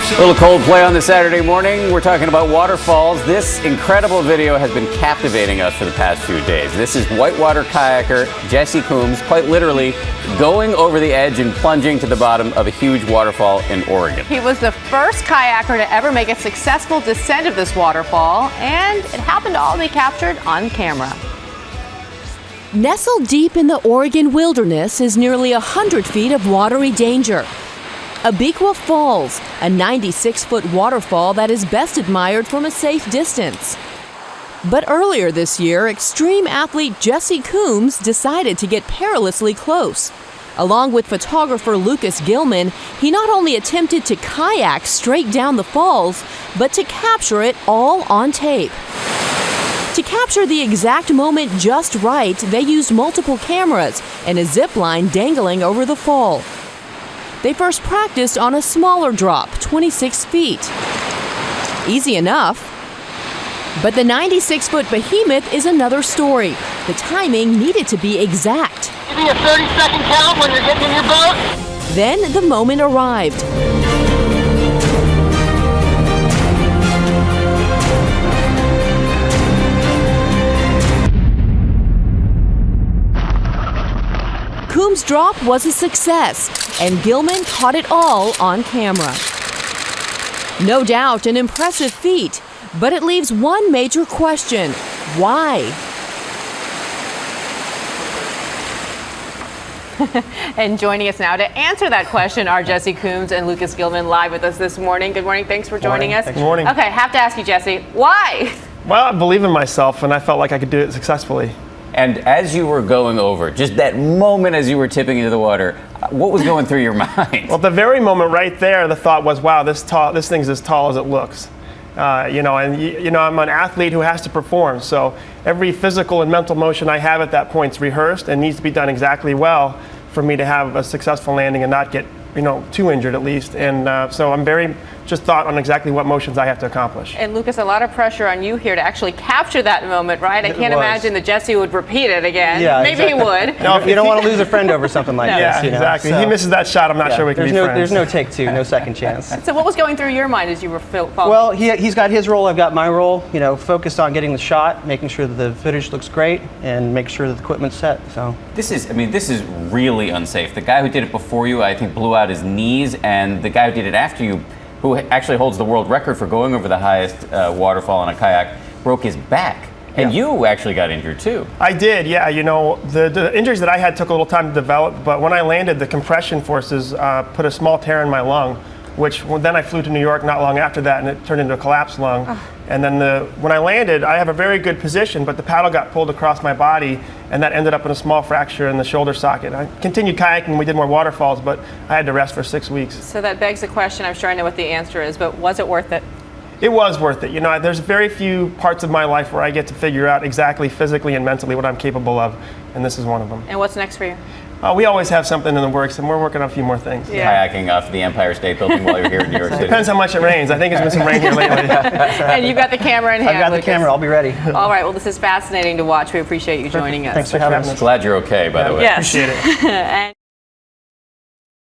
A little Coldplay on this Saturday morning. We're talking about waterfalls. This incredible video has been captivating us for the past few days. This is whitewater kayaker Jesse Coombs, quite literally going over the edge and plunging to the bottom of a huge waterfall in Oregon. He was the first kayaker to ever make a successful descent of this waterfall, and it happened to all be captured on camera. Nestled deep in the Oregon wilderness is nearly 100 feet of watery danger. Abiqua Falls, a 96-foot waterfall that is best admired from a safe distance. But earlier this year, extreme athlete Jesse Coombs decided to get perilously close. Along with photographer Lucas Gilman, he not only attempted to kayak straight down the falls, but to capture it all on tape. To capture the exact moment just right, they used multiple cameras and a zip line dangling over the fall. They first practiced on a smaller drop, 26 feet. Easy enough. But the 96-foot behemoth is another story. The timing needed to be exact. Give me a 30-second count when you're getting in your boat. Then the moment arrived. Coombs' drop was a success, and Gilman caught it all on camera. No doubt an impressive feat, but it leaves one major question: why? And joining us now to answer that question are Jesse Coombs and Lucas Gilman live with us this morning. Good morning. Thanks for joining us. Good morning. Okay, have to ask you, Jesse, why? Well, I believe in myself, and I felt like I could do it successfully. And as you were going over, just that moment as you were tipping into the water, what was going through your mind? Well, the very moment right there, the thought was, wow, this thing's as tall as it looks. I'm an athlete who has to perform, so every physical and mental motion I have at that point is rehearsed and needs to be done exactly well for me to have a successful landing and not get, too injured at least. And so I'm very just thought on exactly what motions I have to accomplish. And Lucas, a lot of pressure on you here to actually capture that moment, right? I can't imagine that Jesse would repeat it again. Yeah, maybe exactly. he would. No, you don't want to lose a friend over something like No. this. Yeah, exactly. So, he misses that shot, I'm not sure we can be friends. There's no take two, no second chance. So what was going through your mind as you were following? Well, he's got his role, I've got my role. Focused on getting the shot, making sure that the footage looks great, and make sure that the equipment's set. So This is really unsafe. The guy who did it before you, I think, blew out his knees, and the guy who did it after you, who actually holds the world record for going over the highest waterfall in a kayak, broke his back. And you actually got injured too. I did, yeah. The injuries that I had took a little time to develop, but when I landed, the compression forces put a small tear in my lung, which then I flew to New York not long after that, and it turned into a collapsed lung. Oh. And then when I landed, I have a very good position, but the paddle got pulled across my body, and that ended up in a small fracture in the shoulder socket. I continued kayaking, we did more waterfalls, but I had to rest for 6 weeks. So that begs the question, I'm sure I know what the answer is, but was it worth it? It was worth it. There's very few parts of my life where I get to figure out exactly physically and mentally what I'm capable of, and this is one of them. And what's next for you? We always have something in the works, and we're working on a few more things. Yeah. Kayaking off the Empire State Building while you're here in New York City. Depends how much it rains. I think there's been some rain here lately. And you've got the camera in hand, I've got the Lucas. camera, I'll be ready. All right, well, this is fascinating to watch. We appreciate you joining us. Thanks for having us. Glad you're okay, by the way. Yes. Appreciate it. And